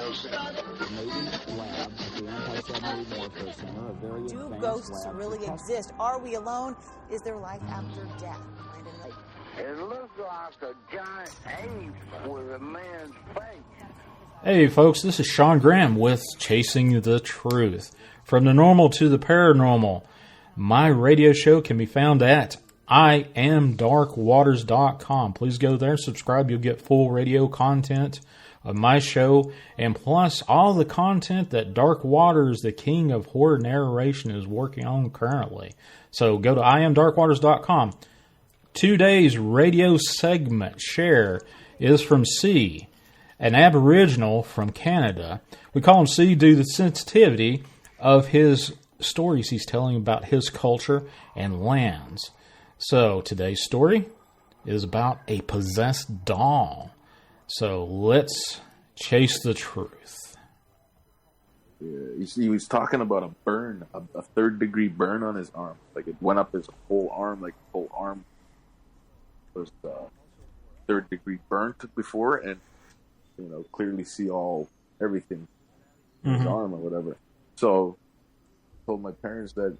Do ghosts really exist? Are we alone? Is there life after death? It looks like a giant ape with a man's face. Hey folks, this is Sean Graham with Chasing the Truth. From the normal to the paranormal, my radio show can be found at IamDarkWaters.com. Please go there, subscribe. You'll get full radio content of my show, and plus all the content that Dark Waters, the king of horror narration, is working on currently. So go to IamDarkWaters.com. Today's radio segment share is from C, an Aboriginal from Canada. We call him C due to the sensitivity of his stories he's telling about his culture and lands. So today's story is about a possessed doll. So let's chase the truth. Yeah, he was talking about a burn, a third-degree burn on his arm. Like it went up his whole arm, like the whole arm was third-degree burn before, and clearly see everything in his arm or whatever. So I told my parents that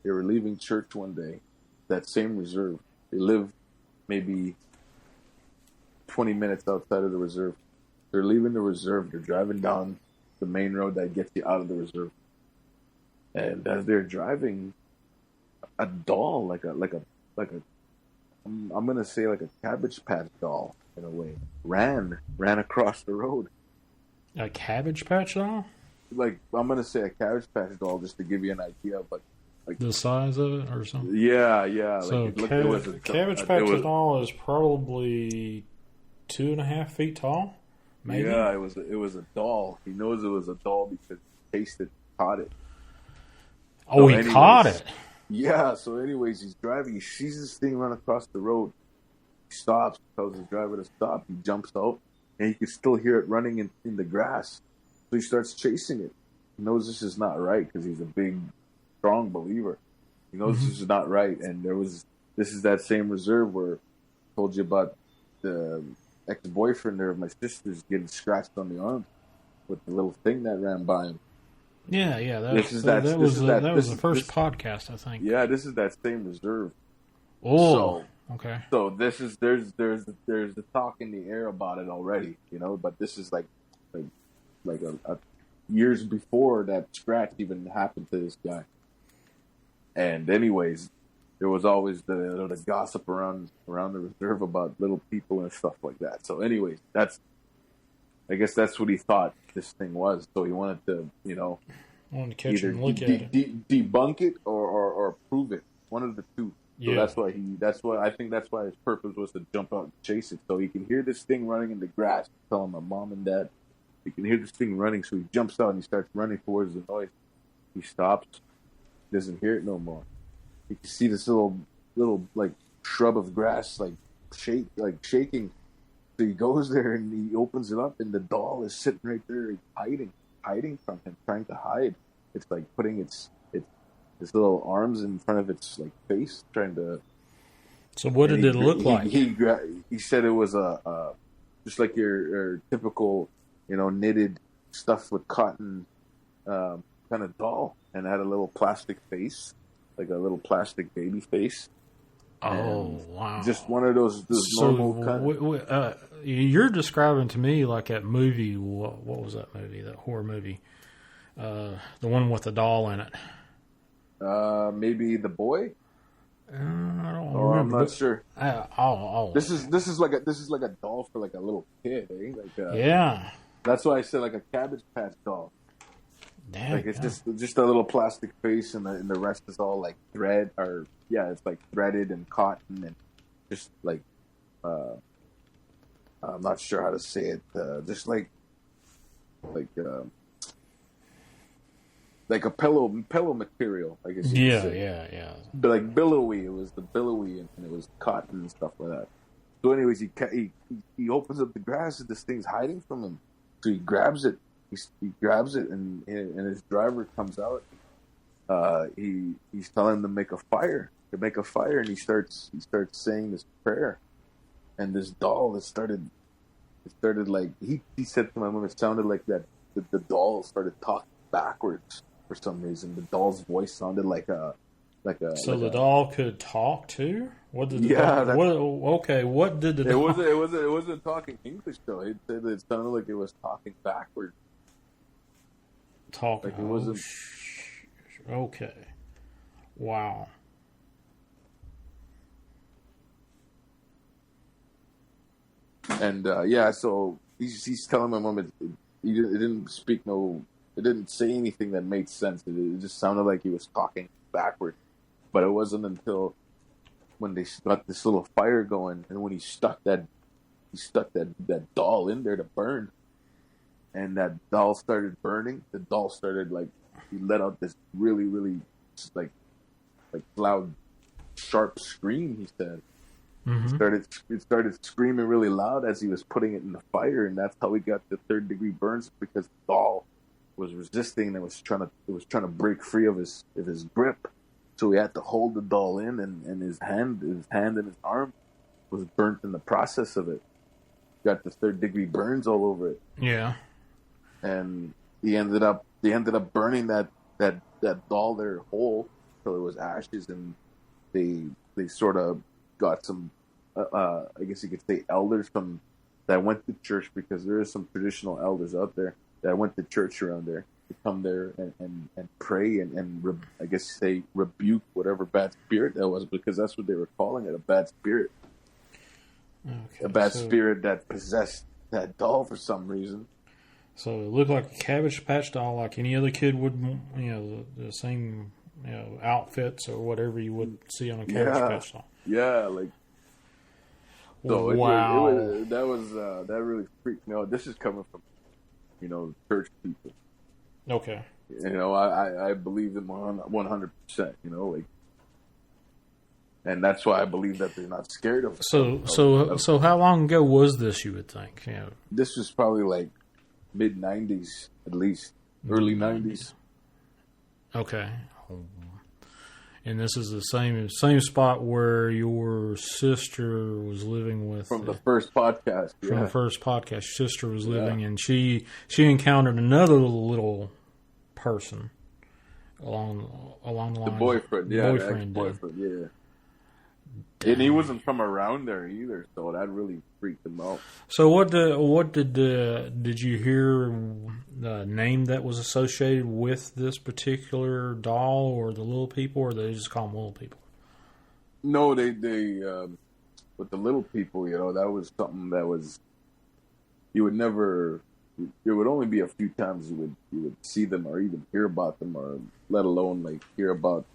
they were leaving church one day, that same reserve. They live maybe 20 minutes outside of the reserve. They're leaving the reserve. They're driving down the main road that gets you out of the reserve. And as they're driving, a doll, like a I'm gonna say like a Cabbage Patch doll in a way, ran across the road. A Cabbage Patch doll? Like I'm gonna say a Cabbage Patch doll just to give you an idea, but like the size of it or something. Yeah. So Cabbage Patch doll is probably 2.5 feet tall. Maybe? Yeah, it was a doll. He knows it was a doll because he caught it. Oh, so he caught it. Yeah, so anyways, he's driving. He sees this thing run across the road. He stops, tells his driver to stop. He jumps out, and he can still hear it running in the grass. So he starts chasing it. He knows this is not right because he's a big, strong believer. He knows this is not right. And this is that same reserve where I told you about the ex-boyfriend there of my sister's getting scratched on the arm with the little thing that ran by him. Yeah. That was the first podcast, I think. Yeah, this is that same reserve. Oh, so, okay. So this is there's the talk in the air about it already, But this is like a years before that scratch even happened to this guy. And anyways, there was always the gossip around the reserve about little people and stuff like that. So anyways, I guess that's what he thought this thing was. So he wanted to, catch it and look at it. Debunk it or prove it. One of the two. So yeah. that's why his purpose was to jump out and chase it. So he can hear this thing running in the grass, telling my mom and dad, he can hear this thing running. So he jumps out and he starts running towards the noise. He stops, doesn't hear it no more. You can see this little like shrub of grass shaking. So he goes there and he opens it up, and the doll is sitting right there, hiding from him, trying to hide. It's like putting its little arms in front of its like face, trying to. So what did it look like? He said it was just like your typical, knitted stuff with cotton kind of doll, and had a little plastic face, like a little plastic baby face. Oh, wow. Just one of those normal you're describing to me like that movie. What was that movie? That horror movie? The one with the doll in it. Maybe The Boy? I don't remember. I'm not sure. This is like a doll for like a little kid, eh? Yeah. That's why I said like a Cabbage Patch doll. Damn, like it's just a little plastic face, and the rest is all like thread, or it's like threaded and cotton, and just like I'm not sure how to say it. Just like a pillow material, I guess. Yeah. But like billowy, it was the billowy, and it was cotton and stuff like that. So, anyways, he opens up the grass, and this thing's hiding from him. So he grabs it. He grabs it, and his driver comes out. He's telling him to make a fire. And he starts saying this prayer. And this doll, it started like he said to my mom, it sounded like that the doll started talking backwards for some reason. The doll's voice sounded like a. So the doll could talk too? What did the yeah, doll? What did the doll? It wasn't talking English though. It sounded like it was talking backwards. Talking. Like it wasn't. Okay. Wow. And so he's telling my mom it didn't speak it didn't say anything that made sense. It just sounded like he was talking backward. But it wasn't until when they got this little fire going, and when he stuck that doll in there to burn, and that doll started burning. The doll started he let out this really, really like loud, sharp scream. He said. Mm-hmm. It started screaming really loud as he was putting it in the fire, and that's how he got the 3rd-degree burns, because the doll was resisting and it was trying to break free of his grip. So he had to hold the doll in, and his hand and his arm was burnt in the process of it. Got the 3rd-degree burns all over it. Yeah. And he ended up burning that doll there whole till it was ashes, and they sort of got some, I guess you could say, elders that went to church, because there is some traditional elders out there that went to church around there to come there and pray and I guess say rebuke whatever bad spirit that was, because that's what they were calling it, a bad spirit. Okay, a bad spirit that possessed that doll for some reason. So it looked like a Cabbage Patch doll, like any other kid would, the same, outfits or whatever you would see on a Cabbage Patch doll. Yeah, so wow. That really freaked me out. This is coming from, church people. Okay. I believe them 100%. And that's why I believe that they're not scared of it. So how long ago was this? You would think. This was probably mid '90s, at least early '90s. Okay. And this is the same spot where your sister was living with. From the first podcast. From the first podcast, your sister was living, and she encountered another little person along the line. The boyfriend, yeah. And he wasn't from around there either, so that really freaked him out. So did you hear the name that was associated with this particular doll, or the little people, or they just call them little people? No, they with the little people, that was something that was, you would never. There would only be a few times you would see them or even hear about them, or let alone hear about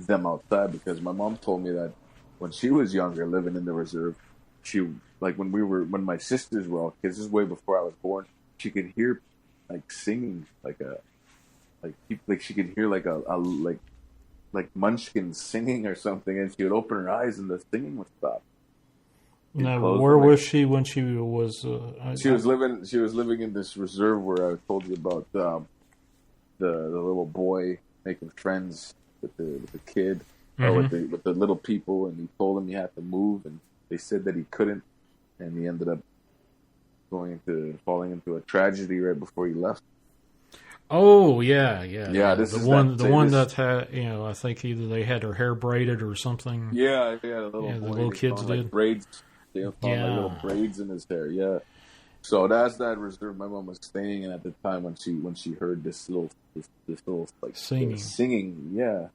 them outside, because my mom told me that when she was younger, living in the reserve, she when my sisters were all kids, this is way before I was born, she could hear singing she could hear like munchkins singing or something, and she would open her eyes and the singing would stop. Now, where was she when she was? She was living in this reserve where I told you about the little boy making friends with the kid. Mm-hmm. With the little people, and he told him he had to move, and they said that he couldn't, and he ended up falling into a tragedy right before he left. Oh yeah. This the is one that had, I think either they had her hair braided or something. Yeah, the little kids did braids. They found little braids in his hair. Yeah. So that's that reserve my mom was staying in at the time when she heard this little singing. Yeah.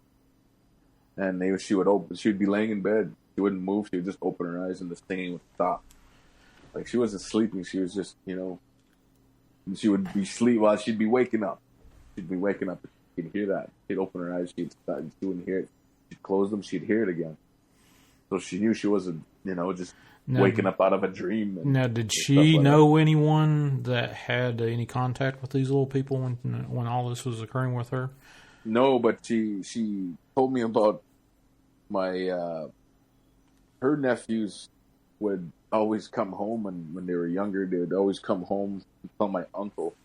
And she would be laying in bed. She wouldn't move. She would just open her eyes and the singing would stop. She wasn't sleeping. She was just, she would be sleep while she'd be waking up. She'd be waking up. She'd hear that. She'd open her eyes. She wouldn't hear it. She'd close them. She'd hear it again. So she knew she wasn't, just waking up out of a dream. Now, did she know anyone that had any contact with these little people when all this was occurring with her? No, but she told me about her nephews would always come home, and when they were younger, they would always come home and tell my uncle,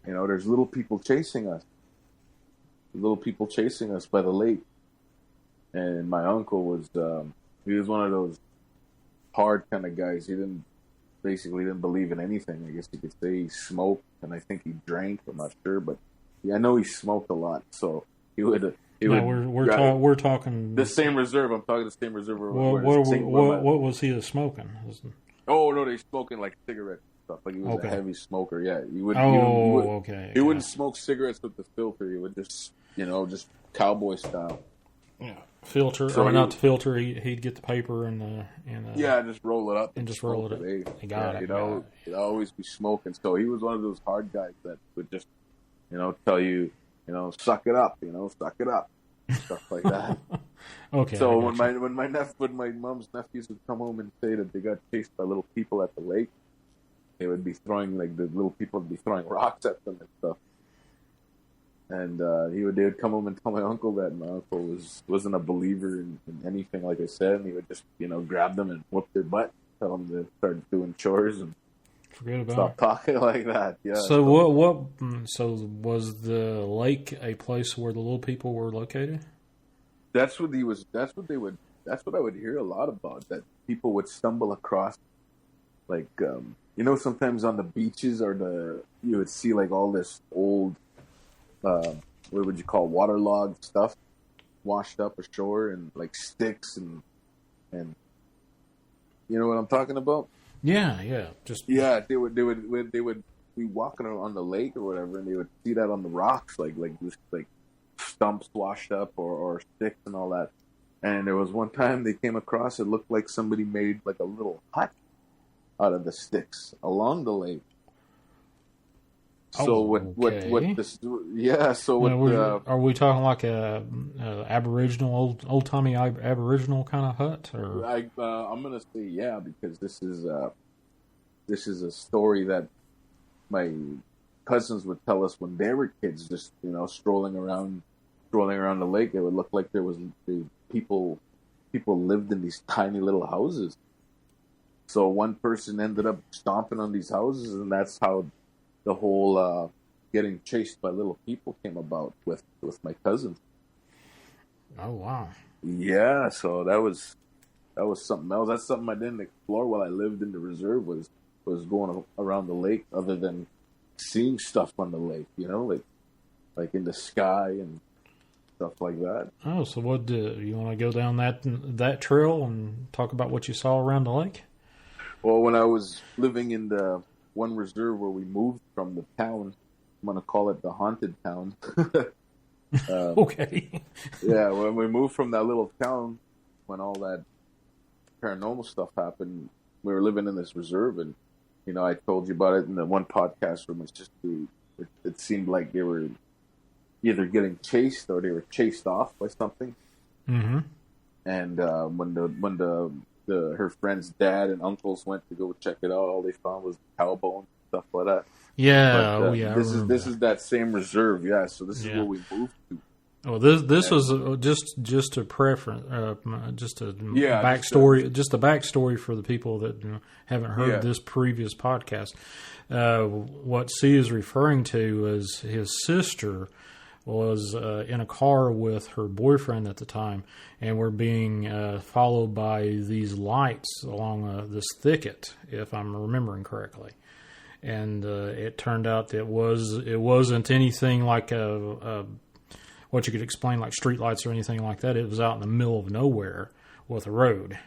there's little people chasing us. Little people chasing us by the lake. And my uncle was, he was one of those hard kind of guys. He basically didn't believe in anything. I guess you could say he smoked, and I think he drank. I'm not sure, but I know he smoked a lot. So he would. We're talking the same reserve. I'm talking the same reserve. What was he smoking? Oh no, they smoking like cigarettes and stuff. Like he was a heavy smoker. Yeah, you would. He wouldn't smoke cigarettes with the filter. He would just cowboy style. Yeah, filter or not the filter. He'd get the paper and just roll it up and just roll it up. He'd always be smoking. So he was one of those hard guys that would just tell you suck it up, suck it up, stuff like that. Okay. So when my mom's nephews would come home and say that they got chased by little people at the lake, they would be throwing the little people would be throwing rocks at them and stuff. And they would come home and tell my uncle that my uncle wasn't a believer in anything, like I said, and he would just grab them and whoop their butt, tell them to start doing chores and forget about stop talking like that. Yeah. So what? So was the lake a place where the little people were located? That's what I would hear a lot about. That people would stumble across, like sometimes on the beaches you would see like all this old. What would you call waterlogged stuff washed up ashore and like sticks and you know what I'm talking about? Yeah. They would be walking on the lake or whatever, and they would see that on the rocks, like stumps washed up or sticks and all that. And there was one time they came across, it looked like somebody made like a little hut out of the sticks along the lake. So are we talking like a Aboriginal old timey Aboriginal kind of hut? Or I'm gonna say because this is a story that my cousins would tell us when they were kids, just strolling around the lake. It would look like there was people lived in these tiny little houses. So one person ended up stomping on these houses, and that's how the whole getting chased by little people came about with my cousins. Oh wow! Yeah, so that was something else. That's something I didn't explore while I lived in the reserve. Was going around the lake, other than seeing stuff on the lake. Like in the sky and stuff like that. Oh, so what? You want to go down that trail and talk about what you saw around the lake? Well, when I was living in the one reserve where we moved from the town, I'm going to call it the haunted town. Okay. Yeah, when we moved from that little town, when all that paranormal stuff happened, we were living in this reserve, and I told you about it in the one podcast room. It's just it seemed like they were either getting chased or they were chased off by something. Mm-hmm. And when her friend's dad and uncles went to go check it out, all they found was cow bones, stuff like that. Yeah, but, This is that same reserve, yeah. So this is where we moved to. Oh, this was just a preference, just a backstory, just a backstory for the people that haven't heard this previous podcast. What C is referring to is his sister was in a car with her boyfriend at the time, and were being followed by these lights along this thicket, if I'm remembering correctly. And it turned out that it wasn't anything like what you could explain like street lights or anything like that. It was out in the middle of nowhere with a road,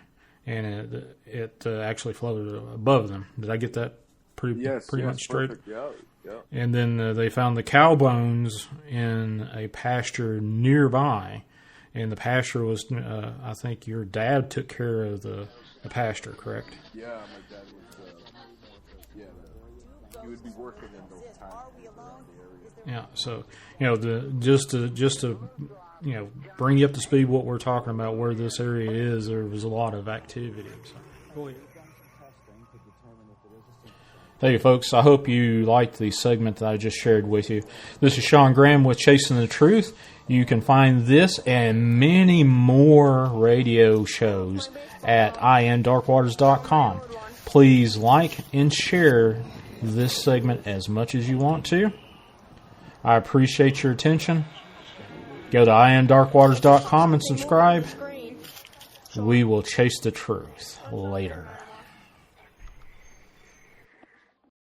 and it actually floated above them. Did I get that pretty much straight? Perfect. Yeah. And then they found the cow bones in a pasture nearby, and the pasture was, I think your dad took care of the pasture, correct? Yeah, my dad was, he would be working in those pastures around the area. Yeah, so, just to bring you up to speed what we're talking about, where this area is, there was a lot of activity. So. Go ahead. Hey folks, I hope you liked the segment that I just shared with you. This is Sean Graham with Chasing the Truth. You can find this and many more radio shows at IamDarkWaters.com. Please like and share this segment as much as you want to. I appreciate your attention. Go to IamDarkWaters.com and subscribe. We will chase the truth later.